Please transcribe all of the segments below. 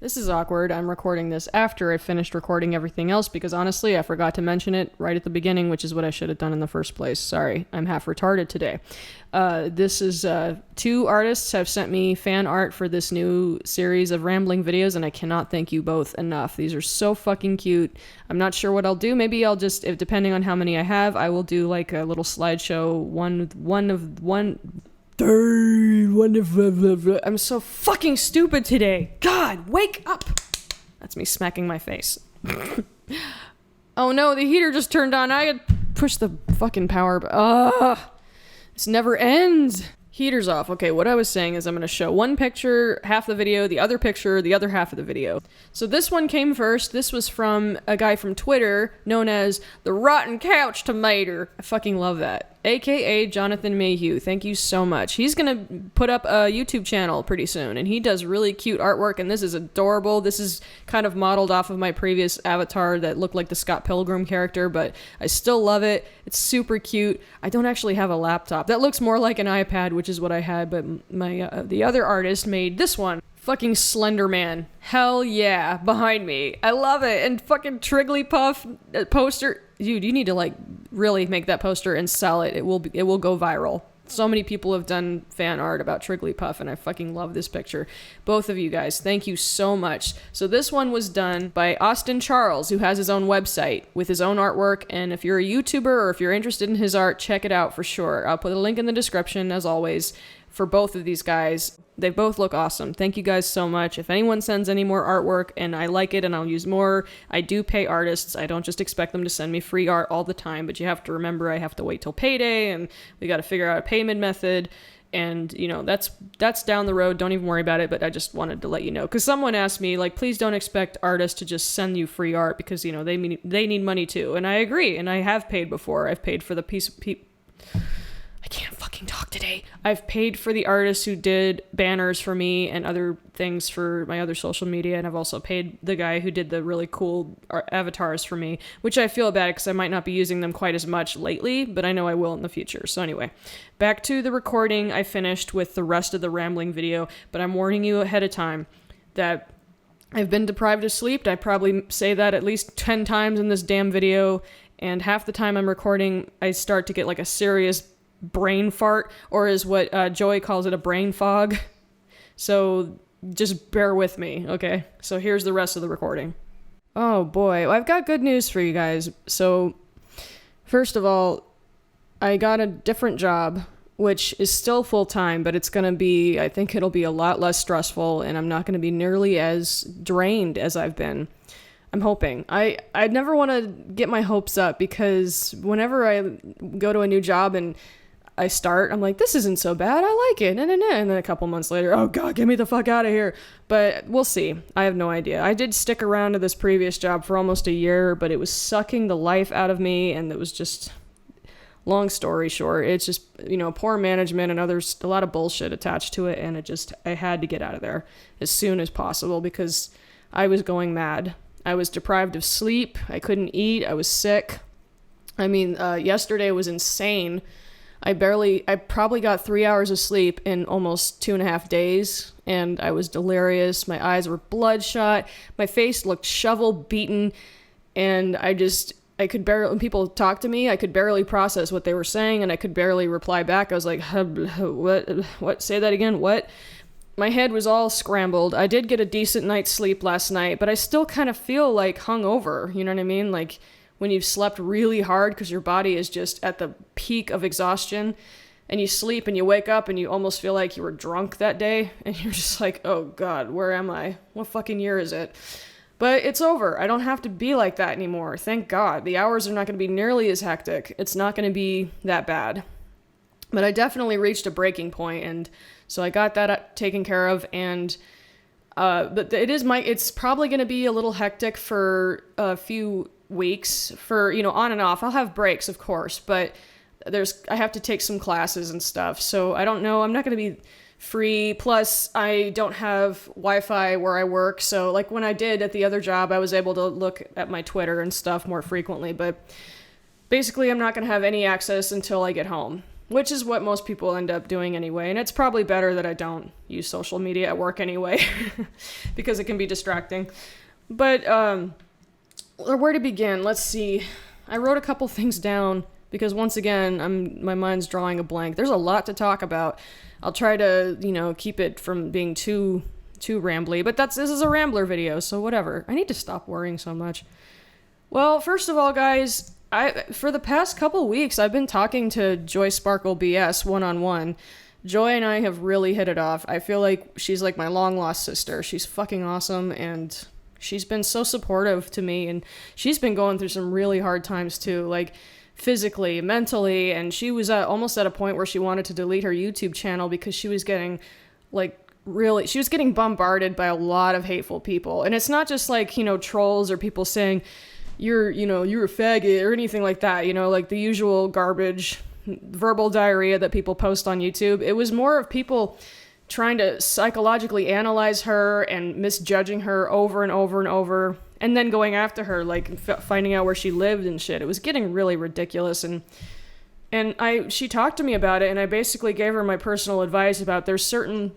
This is awkward. I'm recording this after I finished recording everything else because honestly, I forgot to mention it right at the beginning, which is what I should have done in the first place. Sorry, I'm half retarded today. This is two artists have sent me fan art for this new series of rambling videos, and I cannot thank you both enough. These are so fucking cute. I'm not sure what I'll do. Maybe I'll just, if depending on how many I have, I will do like a little slideshow. I'm so fucking stupid today. God, wake up. That's me smacking my face. Oh no, the heater just turned on. I had pushed the fucking power. This never ends. Heater's off. Okay, what I was saying is I'm going to show one picture, half the video, the other picture, the other half of the video. So this one came first. This was from a guy from Twitter known as the Rotten Couch Tomater. I fucking love that. AKA Johnathan Mayhew. Thank you so much. He's going to put up a YouTube channel pretty soon, and he does really cute artwork, and this is adorable. This is kind of modeled off of my previous avatar that looked like the Scott Pilgrim character, but I still love it. It's super cute. I don't actually have a laptop. That looks more like an iPad, which is what I had, but my the other artist made this one. Fucking Slender Man. Hell yeah. Behind me. I love it. And fucking Trigglypuff poster. Dude, you need to like really make that poster and sell it. It will go viral. So many people have done fan art about Trigglypuff, and I fucking love this picture. Both of you guys, thank you so much. So this one was done by Austin Charles, who has his own website with his own artwork, and if you're a YouTuber or if you're interested in his art, check it out for sure. I'll put a link in the description, as always, for both of these guys. They both look awesome. Thank you guys so much. If anyone sends any more artwork and I like it and I'll use more, I do pay artists. I don't just expect them to send me free art all the time, but you have to remember I have to wait till payday and we got to figure out a payment method. And, you know, that's down the road. Don't even worry about it, but I just wanted to let you know. Because someone asked me, like, please don't expect artists to just send you free art because, you know, they need money too. And I agree, and I have paid before. I've paid for the I can't fucking talk today. I've paid for the artists who did banners for me and other things for my other social media, and I've also paid the guy who did the really cool avatars for me, which I feel bad because I might not be using them quite as much lately, but I know I will in the future. So anyway, back to the recording. I finished with the rest of the rambling video, but I'm warning you ahead of time that I've been deprived of sleep. I probably say that at least 10 times in this damn video, and half the time I'm recording, I start to get like a serious brain fart, or is what Joey calls it, a brain fog. So just bear with me, okay? So here's the rest of the recording. Oh boy, I've got good news for you guys. So first of all, I got a different job, which is still full-time, but it's gonna be, I think it'll be a lot less stressful, and I'm not gonna be nearly as drained as I've been. I'm hoping. I never want to get my hopes up, because whenever I go to a new job and I start, I'm like, this isn't so bad, I like it, and then a couple months later, oh god, get me the fuck out of here. But we'll see. I have no idea. I did stick around to this previous job for almost a year, but it was sucking the life out of me, and it was just, long story short, it's just, you know, poor management and others, a lot of bullshit attached to it, and I had to get out of there as soon as possible because I was going mad. I was deprived of sleep, I couldn't eat, I was sick. I mean, yesterday was insane. I probably got 3 hours of sleep in almost 2.5 days, and I was delirious. My eyes were bloodshot. My face looked shovel beaten, and I could barely, when people talked to me, I could barely process what they were saying, and I could barely reply back. I was like, what? Say that again? What? My head was all scrambled. I did get a decent night's sleep last night, but I still kind of feel like hungover. You know what I mean? Like when you've slept really hard because your body is just at the peak of exhaustion, and you sleep and you wake up and you almost feel like you were drunk that day, and you're just like, oh god, where am I? What fucking year is it? But it's over. I don't have to be like that anymore. Thank God. The hours are not going to be nearly as hectic. It's not going to be that bad. But I definitely reached a breaking point, and so I got that taken care of, and but it's probably going to be a little hectic for a few weeks, for, you know, on and off. I'll have breaks, of course, but I have to take some classes and stuff, so I don't know. I'm not going to be free. Plus, I don't have Wi-Fi where I work, so like when I did at the other job, I was able to look at my Twitter and stuff more frequently, but basically I'm not going to have any access until I get home. which is what most people end up doing anyway. And it's probably better that I don't use social media at work anyway, because it can be distracting. But where to begin? Let's see. I wrote a couple things down because once again, my mind's drawing a blank. There's a lot to talk about. I'll try to, keep it from being too rambly, but this is a rambler video, so whatever. I need to stop worrying so much. Well, first of all, guys, for the past couple weeks, I've been talking to Joy Sparkle BS one-on-one. Joy and I have really hit it off. I feel like she's like my long-lost sister. She's fucking awesome, and she's been so supportive to me, and she's been going through some really hard times too, like physically, mentally, and she was almost at a point where she wanted to delete her YouTube channel because she was getting she was getting bombarded by a lot of hateful people. And it's not just like, trolls or people saying, you're a faggot or anything like that, like the usual garbage, verbal diarrhea that people post on YouTube. It was more of people trying to psychologically analyze her and misjudging her over and over and over, and then going after her, like finding out where she lived and shit. It was getting really ridiculous. And she talked to me about it, and I basically gave her my personal advice about there's certain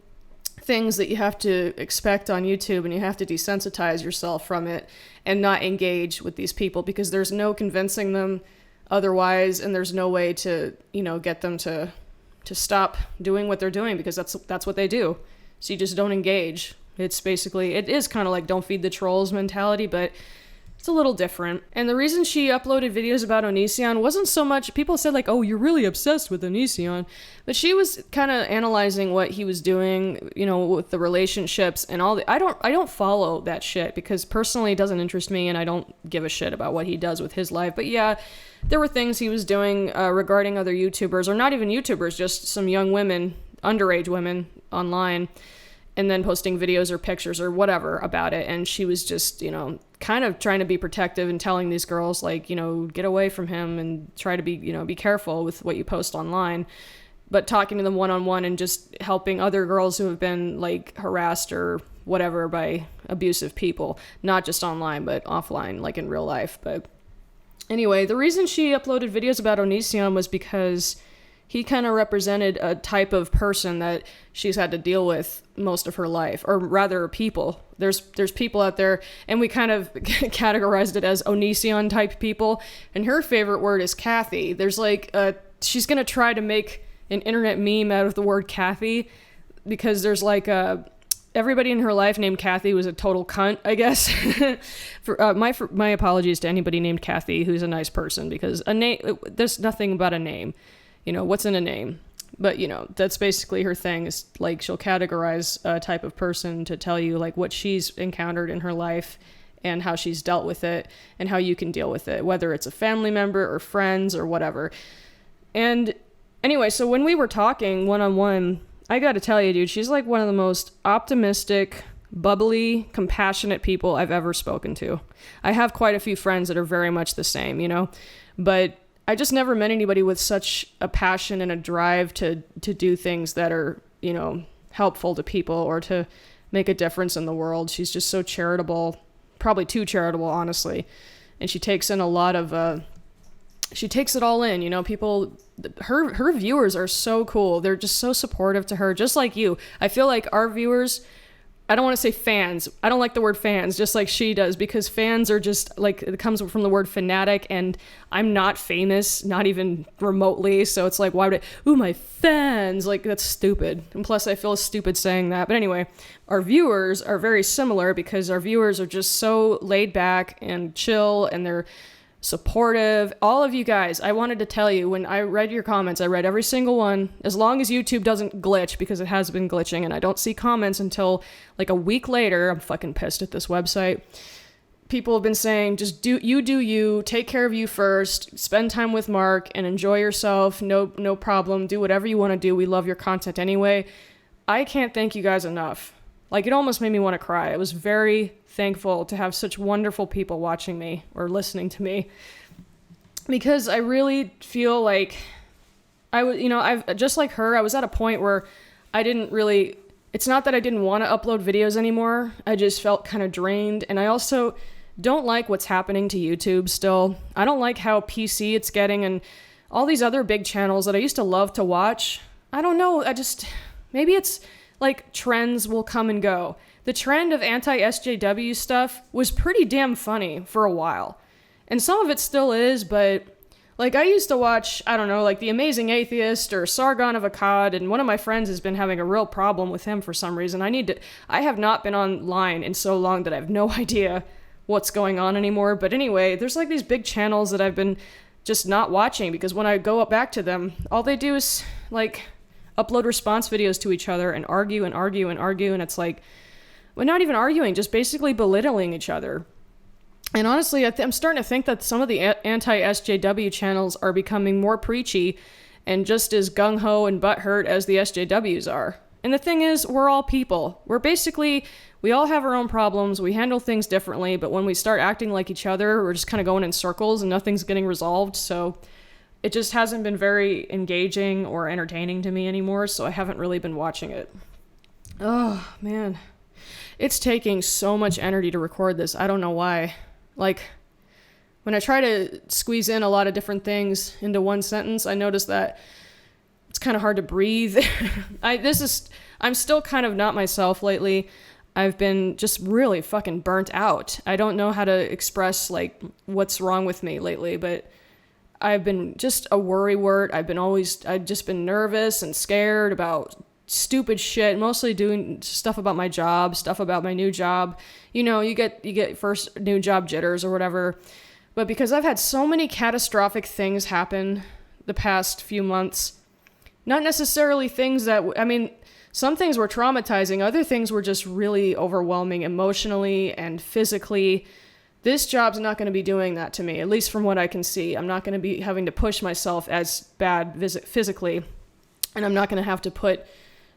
things that you have to expect on YouTube, and you have to desensitize yourself from it and not engage with these people, because there's no convincing them otherwise, and there's no way to, get them to stop doing what they're doing, because that's what they do. So you just don't engage. It is kind of like don't feed the trolls mentality, but it's a little different. And the reason she uploaded videos about Onision wasn't so much, people said like, oh, you're really obsessed with Onision, but she was kind of analyzing what he was doing, with the relationships and all I don't follow that shit, because personally it doesn't interest me, and I don't give a shit about what he does with his life. But yeah, there were things he was doing regarding other YouTubers, or not even YouTubers, just some young women, underage women online, and then posting videos or pictures or whatever about it. And she was just, kind of trying to be protective and telling these girls, like, get away from him and try to be, be careful with what you post online. But talking to them one-on-one and just helping other girls who have been, like, harassed or whatever by abusive people. Not just online, but offline, like in real life. But anyway, the reason she uploaded videos about Onision was because he kind of represented a type of person that she's had to deal with most of her life, or rather people. There's people out there, and we kind of categorized it as Onision type people, and her favorite word is Kathy. There's she's going to try to make an internet meme out of the word Kathy, because there's everybody in her life named Kathy was a total cunt, I guess. My apologies to anybody named Kathy who's a nice person, because there's nothing about a name. What's in a name? But, that's basically her thing, is like she'll categorize a type of person to tell you like what she's encountered in her life and how she's dealt with it and how you can deal with it, whether it's a family member or friends or whatever. And anyway, so when we were talking one-on-one, I got to tell you, dude, she's like one of the most optimistic, bubbly, compassionate people I've ever spoken to. I have quite a few friends that are very much the same, but I just never met anybody with such a passion and a drive to do things that are, helpful to people or to make a difference in the world. She's just so charitable, probably too charitable, honestly. And she takes in a lot of, she takes it all in, people, her viewers are so cool. They're just so supportive to her, just like you. I feel like our viewers, I don't want to say fans. I don't like the word fans, just like she does, because fans are just like, it comes from the word fanatic, and I'm not famous, not even remotely. So it's like, why would my fans? Like, that's stupid. And plus I feel stupid saying that. But anyway, our viewers are very similar, because our viewers are just so laid back and chill, and they're supportive. All of you guys, I wanted to tell you, when I read your comments, I read every single one, as long as YouTube doesn't glitch, because it has been glitching and I don't see comments until like a week later. I'm fucking pissed at this website. People have been saying, just do you, take care of you first, spend time with Mark and enjoy yourself. No problem. Do whatever you want to do. We love your content anyway. I can't thank you guys enough. Like, it almost made me want to cry. I was very thankful to have such wonderful people watching me or listening to me, because I really feel like I've just like her, I was at a point where I didn't really, it's not that I didn't want to upload videos anymore. I just felt kind of drained. And I also don't like what's happening to YouTube still. I don't like how PC it's getting, and all these other big channels that I used to love to watch, I don't know, maybe it's like trends will come and go. The trend of anti-SJW stuff was pretty damn funny for a while. And some of it still is, but like I used to watch, I don't know, like The Amazing Atheist or Sargon of Akkad, and one of my friends has been having a real problem with him for some reason. I have not been online in so long that I have no idea what's going on anymore. But anyway, there's like these big channels that I've been just not watching because when I go back to them, all they do is like upload response videos to each other and argue and argue and argue, and it's like, well, not even arguing, just basically belittling each other. And honestly, I'm starting to think that some of the anti-SJW channels are becoming more preachy and just as gung-ho and butthurt as the SJWs are. And the thing is, we're all people. We all have our own problems, we handle things differently, but when we start acting like each other, we're just kind of going in circles and nothing's getting resolved, so it just hasn't been very engaging or entertaining to me anymore, so I haven't really been watching it. Oh, man. It's taking so much energy to record this. I don't know why. Like, when I try to squeeze in a lot of different things into one sentence, I notice that it's kind of hard to breathe. I'm still kind of not myself lately. I've been just really fucking burnt out. I don't know how to express, like, what's wrong with me lately, but I've been just a worrywart. I've just been nervous and scared about stupid shit, mostly doing stuff about my job, stuff about my new job. You know, you get first new job jitters or whatever. But because I've had so many catastrophic things happen the past few months, not necessarily things that, some things were traumatizing, other things were just really overwhelming emotionally and physically. This job's not going to be doing that to me, at least from what I can see. I'm not going to be having to push myself as bad physically, and I'm not going to have to put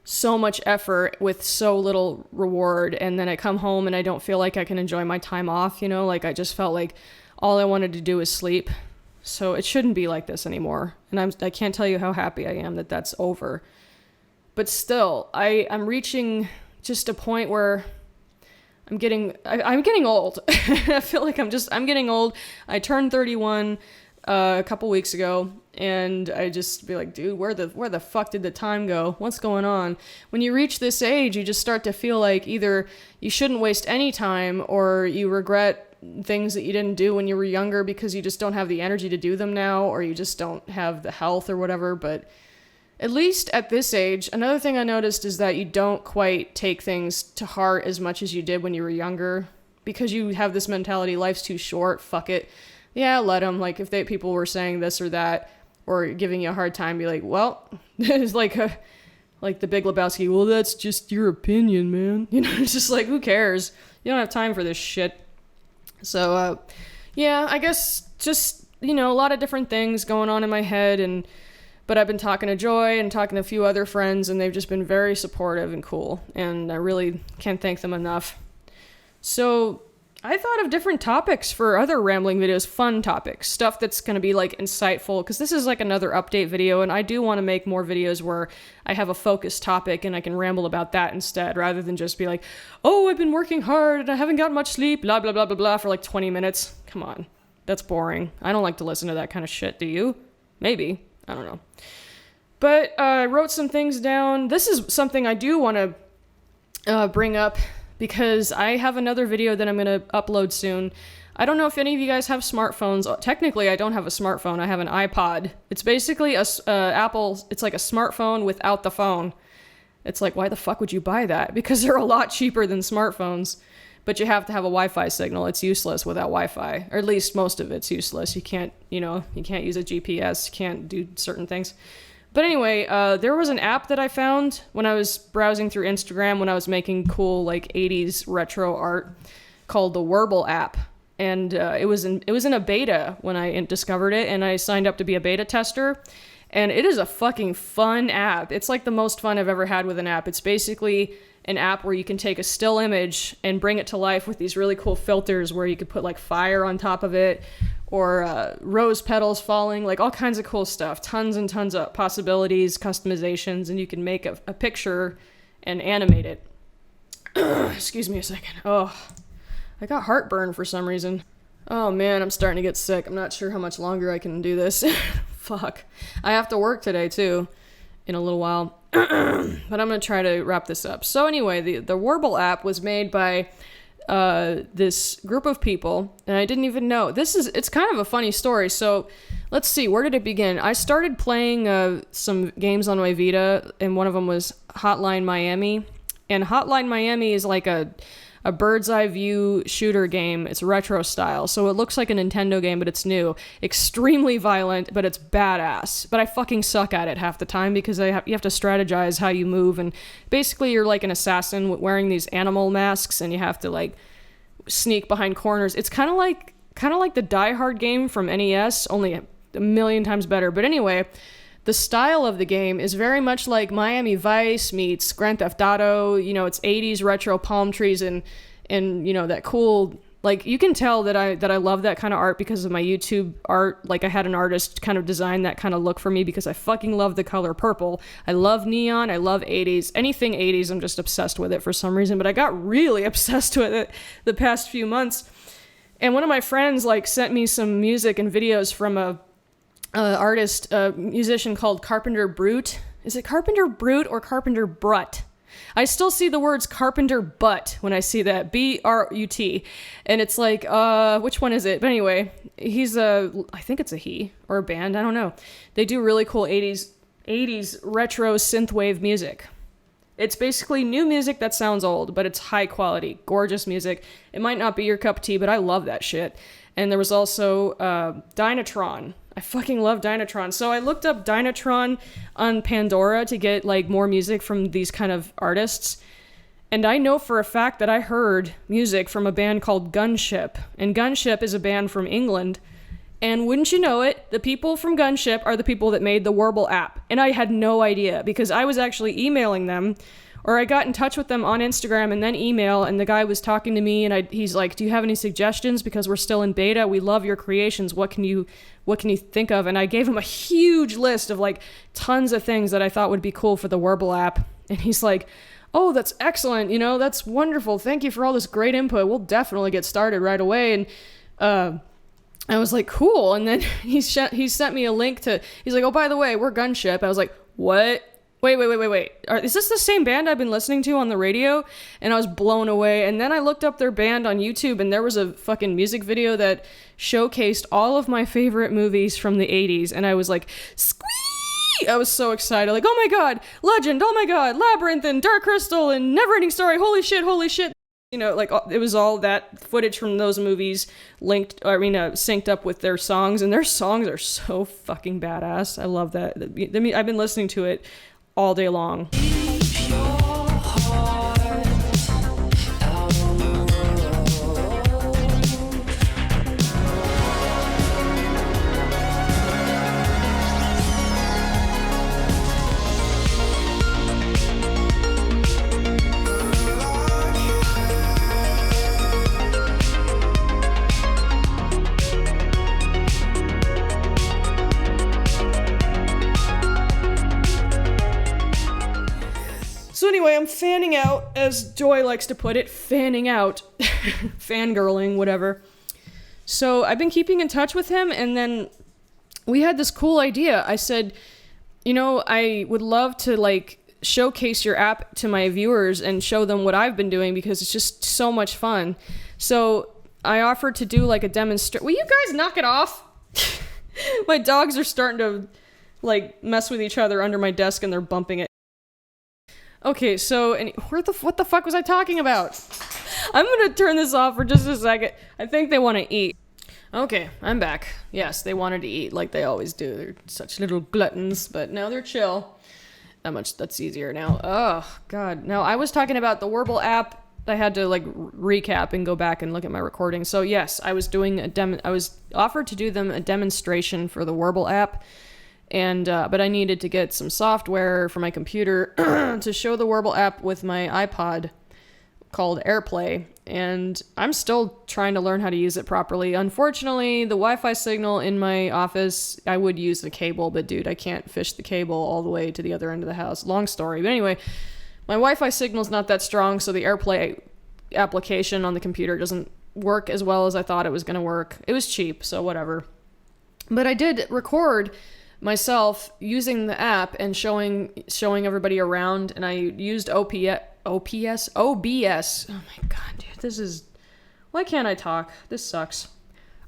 so much effort with so little reward, and then I come home and I don't feel like I can enjoy my time off, like I just felt like all I wanted to do was sleep. So it shouldn't be like this anymore, and I can't tell you how happy I am that that's over. But still, I'm reaching just a point where I'm getting old. I feel like I'm getting old. I turned 31 a couple weeks ago, and I just be like, dude, where the fuck did the time go? What's going on? When you reach this age, you just start to feel like either you shouldn't waste any time, or you regret things that you didn't do when you were younger because you just don't have the energy to do them now, or you just don't have the health or whatever. But at least at this age, another thing I noticed is that you don't quite take things to heart as much as you did when you were younger, because you have this mentality, life's too short, fuck it. Yeah, let them. Like, if people were saying this or that, or giving you a hard time, be like, well, it's like the Big Lebowski, well, that's just your opinion, man. It's just like, who cares? You don't have time for this shit. So, yeah, I guess just, a lot of different things going on in my head, but I've been talking to Joy and talking to a few other friends, and they've just been very supportive and cool, and I really can't thank them enough. So I thought of different topics for other rambling videos, fun topics, stuff that's going to be like insightful, because this is like another update video, and I do want to make more videos where I have a focused topic and I can ramble about that instead, rather than just be like, oh, I've been working hard and I haven't got much sleep, blah, blah, blah, blah, blah, for like 20 minutes. Come on. That's boring. I don't like to listen to that kind of shit, do you? Maybe. I don't know. But I wrote some things down. This is something I do want to bring up, because I have another video that I'm going to upload soon. I don't know if any of you guys have smartphones. Technically, I don't have a smartphone. I have an iPod. It's basically Apple. It's like a smartphone without the phone. It's like, why the fuck would you buy that? Because they're a lot cheaper than smartphones. But you have to have a Wi-Fi signal. It's useless without Wi-Fi. Or at least most of it's useless. You can't use a GPS. You can't do certain things. But anyway, there was an app that I found when I was browsing through Instagram when I was making cool, like, 80s retro art, called the Werble App. And it was in a beta when I discovered it, and I signed up to be a beta tester. And it is a fucking fun app. It's like the most fun I've ever had with an app. It's basically an app where you can take a still image and bring it to life with these really cool filters where you could put like fire on top of it, or rose petals falling, like all kinds of cool stuff. Tons and tons of possibilities, customizations, and you can make a picture and animate it. Excuse me a second. Oh, I got heartburn for some reason. Oh man, I'm starting to get sick. I'm not sure how much longer I can do this. fuck. I have to work today too, in a little while. But I'm gonna try to wrap this up. So anyway, the Werble app was made by this group of people, and I didn't even know. It's kind of a funny story. So let's see, where did it begin? I started playing some games on my Vita, and one of them was Hotline Miami. And Hotline Miami is like a bird's eye view shooter game. It's retro style, so it looks like a Nintendo game, but it's new. Extremely violent, but it's badass. But I fucking suck at it half the time because you have to strategize how you move, and basically you're like an assassin wearing these animal masks, and you have to like sneak behind corners. It's kind of like the Die Hard game from NES, only a million times better. But anyway, the style of the game is very much like Miami Vice meets Grand Theft Auto. You know, it's 80s retro palm trees and you know, that cool, like, you can tell that I love that kind of art because of my YouTube art. Like, I had an artist kind of design that kind of look for me because I fucking love the color purple. I love neon. I love 80s. Anything 80s, I'm just obsessed with it for some reason. But I got really obsessed with it the past few months. And one of my friends, like, sent me some music and videos from a musician called Carpenter Brute. Is it Carpenter Brute or Carpenter Brut? I still see the words Carpenter Butt when I see that. B-R-U-T. And it's like, which one is it? But anyway, I think it's a he or a band. I don't know. They do really cool 80s retro synthwave music. It's basically new music that sounds old, but it's high quality, gorgeous music. It might not be your cup of tea, but I love that shit. And there was also Dynatron. I fucking love Dynatron. So I looked up Dynatron on Pandora to get like more music from these kind of artists. And I know for a fact that I heard music from a band called GUNSHIP. And GUNSHIP is a band from England. And wouldn't you know it, the people from GUNSHIP are the people that made the Werble app. And I had no idea because I was actually emailing them, or I got in touch with them on Instagram and then email, and the guy was talking to me, and he's like, do you have any suggestions? Because we're still in beta. We love your creations. What can you think of? And I gave him a huge list of like tons of things that I thought would be cool for the Werble app. And he's like, oh, that's excellent. You know, that's wonderful. Thank you for all this great input. We'll definitely get started right away. And I was like, cool. And then he sent me a link to, he's like, oh, by the way, we're GUNSHIP. I was like, what? Wait. Is this the same band I've been listening to on the radio? And I was blown away. And then I looked up their band on YouTube, and there was a fucking music video that showcased all of my favorite movies from the 80s. And I was like, squee! I was so excited. Like, oh my god, Legend, oh my god, Labyrinth, and Dark Crystal, and Neverending Story, holy shit. You know, like, it was all that footage from those movies synced up with their songs, and their songs are so fucking badass. I love that. I mean, I've been listening to it all day long. So anyway, I'm fanning out, as Joy likes to put it, fanning out, fangirling, whatever. So I've been keeping in touch with him, and then we had this cool idea. I said, you know, I would love to like showcase your app to my viewers and show them what I've been doing because it's just so much fun. So I offered to do like a demonstration. Will you guys knock it off? My dogs are starting to like mess with each other under my desk, and they're bumping it. Okay, so what the fuck was I talking about? I'm gonna turn this off for just a second. I think they want to eat. Okay, I'm back. Yes, they wanted to eat like they always do. They're such little gluttons, but now they're chill. That's easier now. Oh, God. Now, I was talking about the Werble app. I had to like recap and go back and look at my recording. So yes, I was doing I was offered to do them a demonstration for the Werble app. And but I needed to get some software for my computer to show the Werble app with my iPod called AirPlay, and I'm still trying to learn how to use it properly. Unfortunately, the Wi-Fi signal in my office, I would use the cable, but dude, I can't fish the cable all the way to the other end of the house. Long story, but anyway, my Wi-Fi signal's not that strong, so the AirPlay application on the computer doesn't work as well as I thought it was going to work. It was cheap, so whatever. But I did record myself using the app and showing everybody around, and I used OBS. Oh my god, dude, this is... Why can't I talk? This sucks.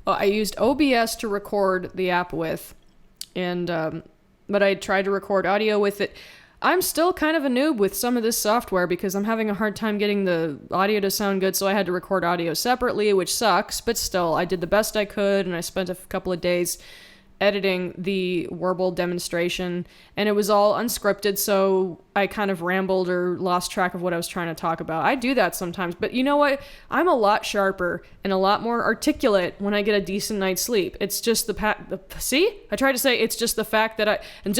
I used OBS to record the app with, and but I tried to record audio with it. I'm still kind of a noob with some of this software because I'm having a hard time getting the audio to sound good, so I had to record audio separately, which sucks, but still, I did the best I could, and I spent a couple of days editing the Werble demonstration, and it was all unscripted, so I kind of rambled or lost track of what I was trying to talk about. I do that sometimes, but you know what? I'm a lot sharper and a lot more articulate when I get a decent night's sleep. It's just see? I tried to say it's just the fact that and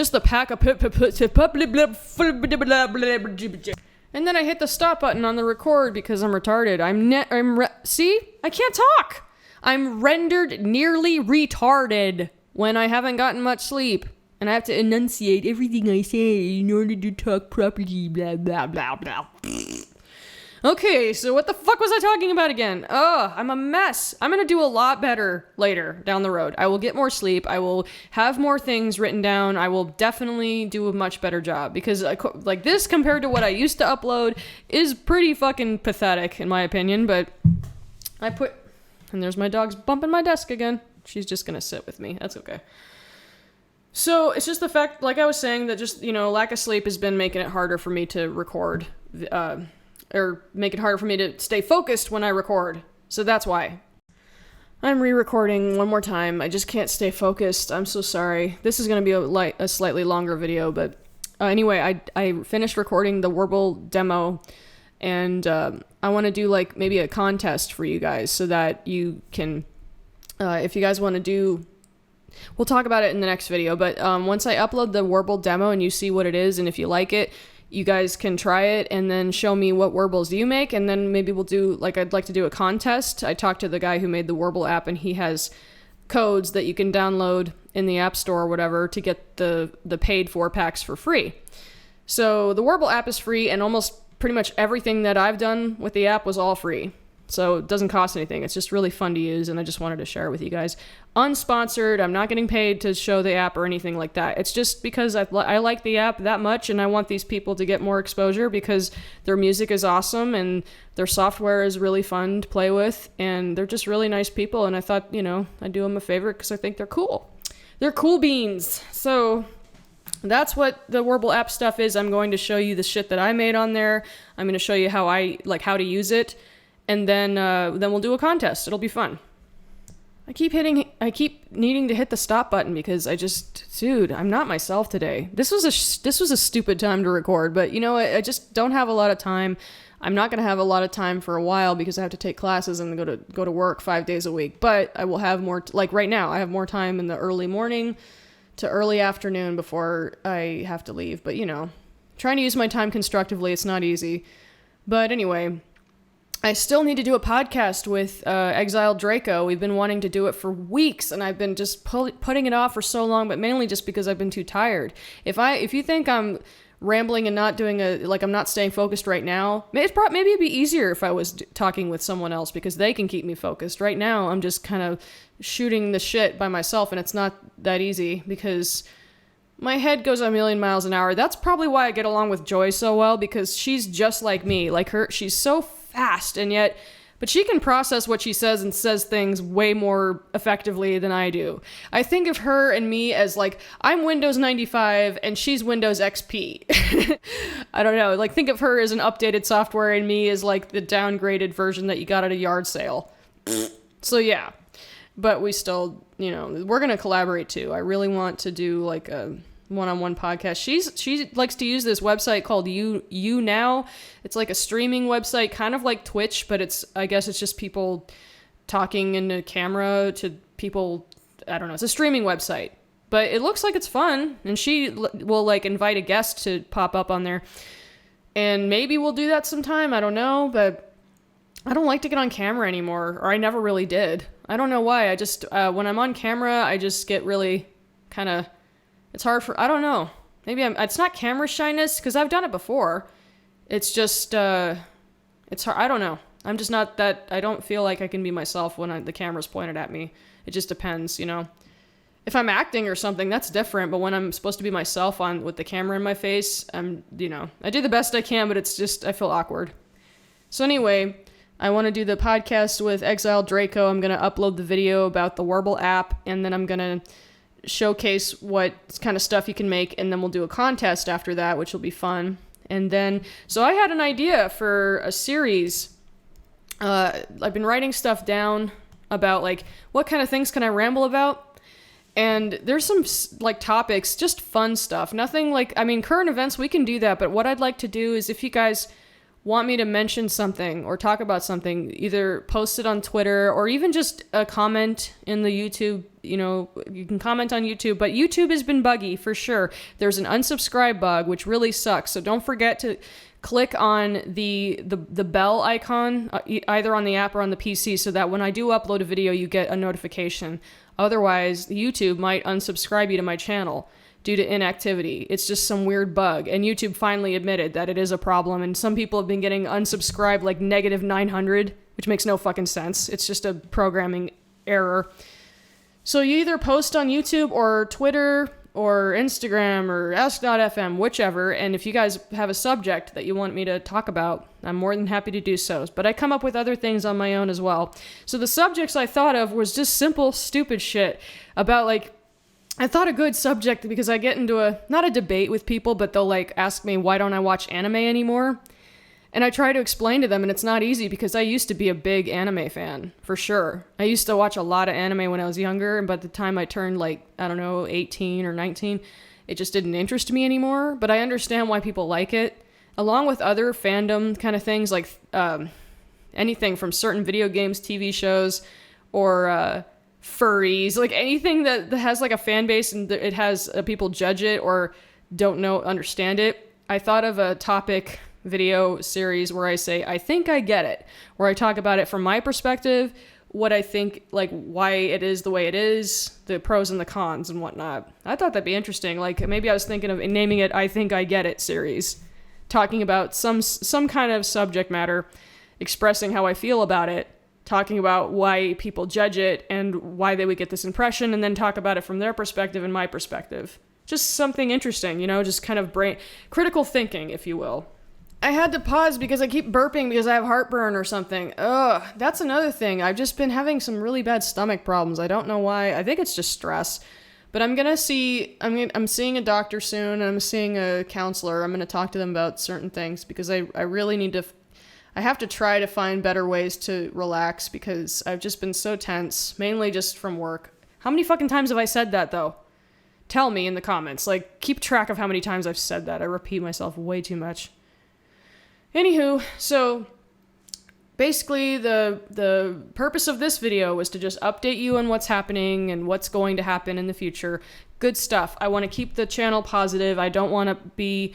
then I hit the stop button on the record because I'm retarded. See? I can't talk! I'm rendered nearly retarded when I haven't gotten much sleep, and I have to enunciate everything I say in order to talk properly, blah, blah, blah, blah. Okay, so what the fuck was I talking about again? I'm a mess. I'm gonna do a lot better later down the road. I will get more sleep. I will have more things written down. I will definitely do a much better job, because like this compared to what I used to upload is pretty fucking pathetic in my opinion, but and there's my dog's bumping my desk again. She's just gonna sit with me. That's okay. So it's just the fact, like I was saying, that just, lack of sleep has been making it harder for me to record, or make it harder for me to stay focused when I record. So that's why. I'm re-recording one more time. I just can't stay focused. I'm so sorry. This is gonna be a slightly longer video, but anyway, I finished recording the Werble demo, and I want to do like maybe a contest for you guys so that you can, if you guys want to do, we'll talk about it in the next video, but once I upload the Werble demo and you see what it is, and if you like it, you guys can try it and then show me what Werbles you make, and then maybe we'll do, I'd like to do a contest. I talked to the guy who made the Werble app, and he has codes that you can download in the App Store or whatever to get the paid 4-packs for free. So the Werble app is free, and almost pretty much everything that I've done with the app was all free. So it doesn't cost anything. It's just really fun to use, and I just wanted to share it with you guys. Unsponsored. I'm not getting paid to show the app or anything like that. It's just because I like the app that much, and I want these people to get more exposure because their music is awesome, and their software is really fun to play with, and they're just really nice people, and I thought, I'd do them a favor because I think they're cool. They're cool beans. So that's what the Werble app stuff is. I'm going to show you the shit that I made on there. I'm going to show you how to use it. And then we'll do a contest. It'll be fun. I keep needing to hit the stop button because dude, I'm not myself today. This was a stupid time to record, but I just don't have a lot of time. I'm not gonna have a lot of time for a while because I have to take classes and go to work 5 days a week. But I will have more. Like right now, I have more time in the early morning to early afternoon before I have to leave. But trying to use my time constructively, it's not easy. But anyway, I still need to do a podcast with Exiled Draco. We've been wanting to do it for weeks, and I've been just putting it off for so long, but mainly just because I've been too tired. If you think I'm rambling and not doing I'm not staying focused right now, maybe it'd be easier if I was talking with someone else because they can keep me focused. Right now, I'm just kind of shooting the shit by myself, and it's not that easy because my head goes a million miles an hour. That's probably why I get along with Joy so well, because she's just like me. She's so fast, but she can process what she says and says things way more effectively than I do. I think of her and me as I'm Windows 95 and she's Windows XP. I don't know. Think of her as an updated software and me as the downgraded version that you got at a yard sale. So yeah, but we still, we're going to collaborate too. I really want to do a one-on-one podcast. She likes to use this website called You Now. It's a streaming website, kind of like Twitch, but I guess it's just people talking in a camera to people. I don't know. It's a streaming website, but it looks like it's fun, and she will invite a guest to pop up on there, and maybe we'll do that sometime. I don't know, but I don't like to get on camera anymore, or I never really did. I don't know why. I just when I'm on camera, I just get really kind of. It's hard I don't know. Maybe it's not camera shyness, because I've done it before. It's just, it's hard. I don't know. I'm just not that, I don't feel like I can be myself when the camera's pointed at me. It just depends, If I'm acting or something, that's different. But when I'm supposed to be myself on with the camera in my face, I do the best I can, but it's just, I feel awkward. So anyway, I want to do the podcast with Exile Draco. I'm going to upload the video about the Werble app, and then I'm going to showcase what kind of stuff you can make, and then we'll do a contest after that, which will be fun. And then, so I had an idea for a series. I've been writing stuff down about, like, what kind of things can I ramble about? And there's some, like, topics, just fun stuff. Nothing like, I mean, current events, we can do that. But what I'd like to do is, if you guys want me to mention something or talk about something, either post it on Twitter or even just a comment in the YouTube. You can comment on YouTube. But YouTube has been buggy, for sure. There's an unsubscribe bug, which really sucks. So don't forget to click on the bell icon, either on the app or on the PC, so that when I do upload a video, you get a notification. Otherwise, YouTube might unsubscribe you to my channel due to inactivity. It's just some weird bug. And YouTube finally admitted that it is a problem. And some people have been getting unsubscribed like -900, which makes no fucking sense. It's just a programming error. So you either post on YouTube or Twitter or Instagram or ask.fm, whichever. And if you guys have a subject that you want me to talk about, I'm more than happy to do so. But I come up with other things on my own as well. So the subjects I thought of was just simple, stupid shit about, like, I thought a good subject because I get into not a debate with people, but they'll, like, ask me, why don't I watch anime anymore? And I try to explain to them, and it's not easy because I used to be a big anime fan, for sure. I used to watch a lot of anime when I was younger, and by the time I turned, like, I don't know, 18 or 19, it just didn't interest me anymore. But I understand why people like it, along with other fandom kind of things, like anything from certain video games, TV shows, or furries, like anything that has, like, a fan base and it has people judge it or don't understand it. I thought of a topic video series where I say, I think I get it, where I talk about it from my perspective, what I think, like, why it is the way it is, the pros and the cons and whatnot. I thought that'd be interesting. Like, maybe I was thinking of naming it I Think I Get It series, talking about some kind of subject matter, expressing how I feel about it, talking about why people judge it and why they would get this impression, and then talk about it from their perspective and my perspective. Just something interesting, just kind of critical thinking, if you will. I had to pause because I keep burping because I have heartburn or something. Ugh, that's another thing. I've just been having some really bad stomach problems. I don't know why. I think it's just stress. But I'm seeing a doctor soon, and I'm seeing a counselor. I'm going to talk to them about certain things because I really need to... I have to try to find better ways to relax because I've just been so tense, mainly just from work. How many fucking times have I said that, though? Tell me in the comments. Like, keep track of how many times I've said that. I repeat myself way too much. Anywho, so basically the purpose of this video was to just update you on what's happening and what's going to happen in the future. Good stuff. I want to keep the channel positive. I don't want to be,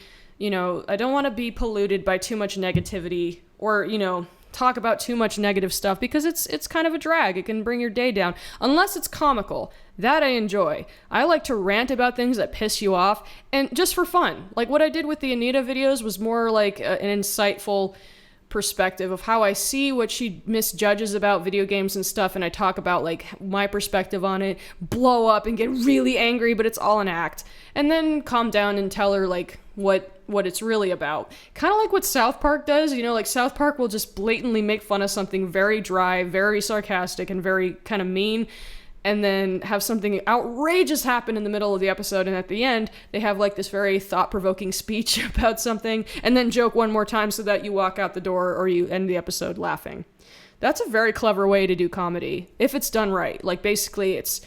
polluted by too much negativity or, talk about too much negative stuff because it's kind of a drag. It can bring your day down unless it's comical. That I enjoy. I like to rant about things that piss you off and just for fun. Like what I did with the Anita videos was more like an insightful perspective of how I see what she misjudges about video games and stuff, and I talk about like my perspective on it, blow up and get really angry, but it's all an act, and then calm down and tell her like what it's really about. Kind of like what South Park does, like South Park will just blatantly make fun of something very dry, very sarcastic, and very kind of mean, and then have something outrageous happen in the middle of the episode, and at the end, they have like this very thought-provoking speech about something, and then joke one more time so that you walk out the door or you end the episode laughing. That's a very clever way to do comedy, if it's done right. Like, basically, it's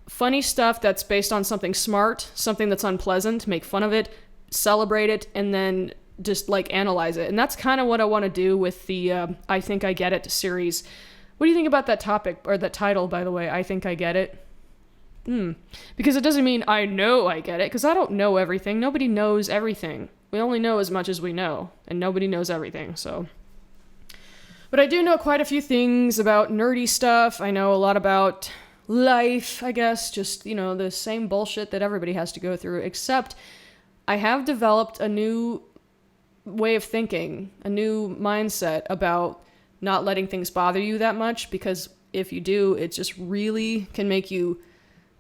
funny stuff that's based on something smart, something that's unpleasant, make fun of it, celebrate it, and then just, like, analyze it. And that's kind of what I want to do with the I Think I Get It series. What do you think about that topic, or that title, by the way, I Think I Get It? Because it doesn't mean I know I get it, because I don't know everything. Nobody knows everything. We only know as much as we know, and nobody knows everything, so. But I do know quite a few things about nerdy stuff. I know a lot about life, I guess, just, the same bullshit that everybody has to go through, except I have developed a new way of thinking, a new mindset about not letting things bother you that much, because if you do, it just really can make you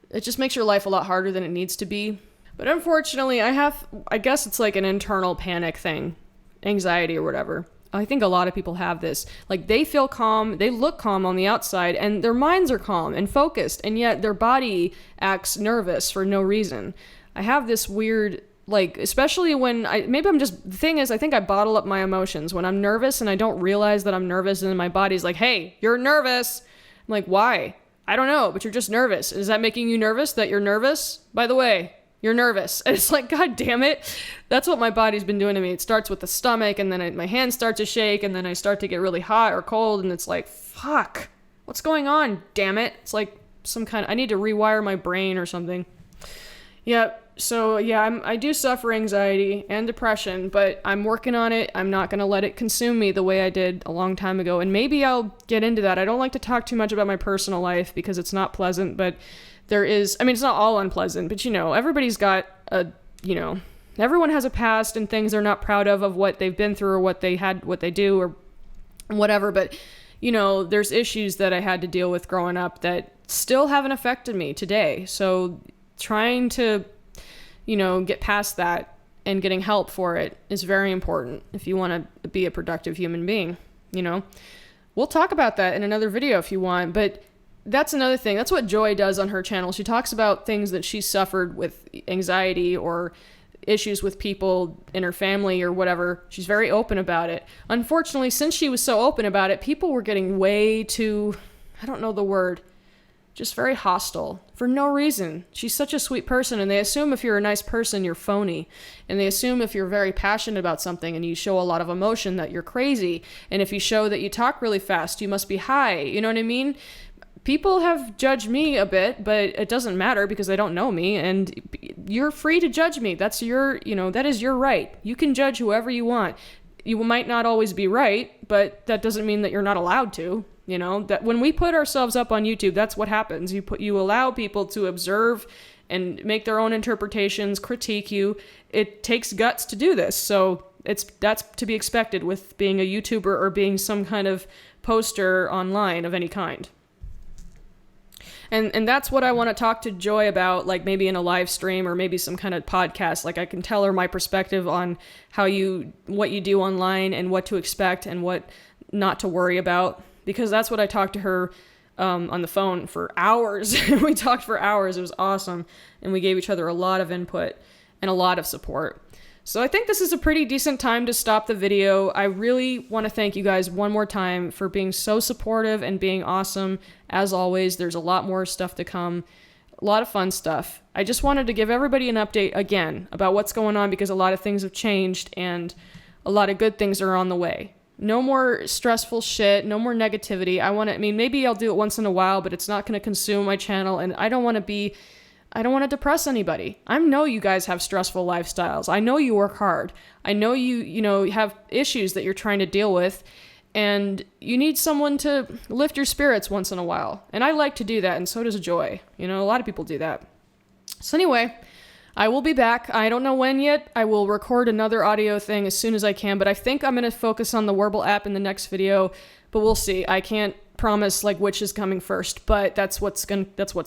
It just makes your life a lot harder than it needs to be. But unfortunately, I guess it's like an internal panic thing, anxiety or whatever. I think a lot of people have this. Like, they feel calm, they look calm on the outside, and their minds are calm and focused, and yet their body acts nervous for no reason. I have this weird, like, especially when the thing is, I think I bottle up my emotions. When I'm nervous and I don't realize that I'm nervous, and my body's like, hey, you're nervous. I'm like, why? I don't know, but you're just nervous. Is that making you nervous that you're nervous? By the way, you're nervous. And it's like, God damn it. That's what my body's been doing to me. It starts with the stomach, and then my hands start to shake, and then I start to get really hot or cold, and it's like, fuck, what's going on? Damn it. It's like I need to rewire my brain or something. Yeah. So yeah, I do suffer anxiety and depression, but I'm working on it. I'm not going to let it consume me the way I did a long time ago. And maybe I'll get into that. I don't like to talk too much about my personal life because it's not pleasant, but it's not all unpleasant, but everybody's got everyone has a past and things they're not proud of what they've been through or what they do or whatever. But, there's issues that I had to deal with growing up that still haven't affected me today. So trying to get past that and getting help for it is very important if you want to be a productive human being, We'll talk about that in another video if you want, but that's another thing. That's what Joy does on her channel. She talks about things that she suffered with anxiety or issues with people in her family or whatever. She's very open about it. Unfortunately, since she was so open about it, people were getting way too, I don't know the word, just very hostile for no reason. She's such a sweet person, and they assume if you're a nice person, you're phony. And they assume if you're very passionate about something and you show a lot of emotion that you're crazy. And if you show that you talk really fast, you must be high. You know what I mean? People have judged me a bit, but it doesn't matter because they don't know me, and you're free to judge me. That's that is your right. You can judge whoever you want. You might not always be right, but that doesn't mean that you're not allowed to. That when we put ourselves up on YouTube, that's what happens. You allow people to observe and make their own interpretations, critique you. It takes guts to do this. So that's to be expected with being a YouTuber or being some kind of poster online of any kind. And that's what I want to talk to Joy about, like maybe in a live stream or maybe some kind of podcast. Like I can tell her my perspective on what you do online and what to expect and what not to worry about. Because that's what I talked to her on the phone for hours. We talked for hours. It was awesome. And we gave each other a lot of input and a lot of support. So I think this is a pretty decent time to stop the video. I really want to thank you guys one more time for being so supportive and being awesome. As always, there's a lot more stuff to come. A lot of fun stuff. I just wanted to give everybody an update again about what's going on because a lot of things have changed and a lot of good things are on the way. No more stressful shit, no more negativity. Maybe I'll do it once in a while, but it's not going to consume my channel, and I don't want to depress anybody. I know you guys have stressful lifestyles. I know you work hard. I know you have issues that you're trying to deal with, and you need someone to lift your spirits once in a while. And I like to do that, and so does Joy. A lot of people do that. So anyway, I will be back. I don't know when yet. I will record another audio thing as soon as I can, but I think I'm going to focus on the Werble app in the next video, but we'll see. I can't promise which is coming first, but that's what's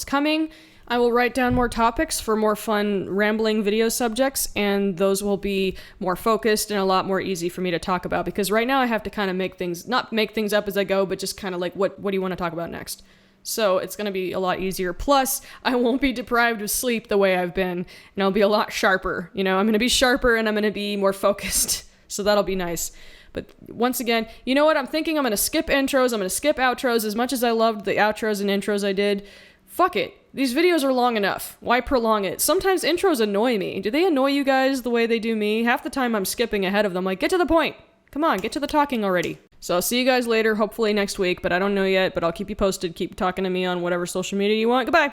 coming. I will write down more topics for more fun rambling video subjects, and those will be more focused and a lot more easy for me to talk about, because right now I have to kind of not make things up as I go, but just kind of what do you want to talk about next? So it's going to be a lot easier. Plus, I won't be deprived of sleep the way I've been, and I'll be a lot sharper. I'm going to be sharper and I'm going to be more focused. So that'll be nice. But once again, you know what? I'm thinking I'm going to skip intros. I'm going to skip outros. As much as I loved the outros and intros I did, fuck it. These videos are long enough. Why prolong it? Sometimes intros annoy me. Do they annoy you guys the way they do me? Half the time I'm skipping ahead of them. Get to the point. Come on, get to the talking already. So I'll see you guys later, hopefully next week, but I don't know yet, but I'll keep you posted. Keep talking to me on whatever social media you want. Goodbye.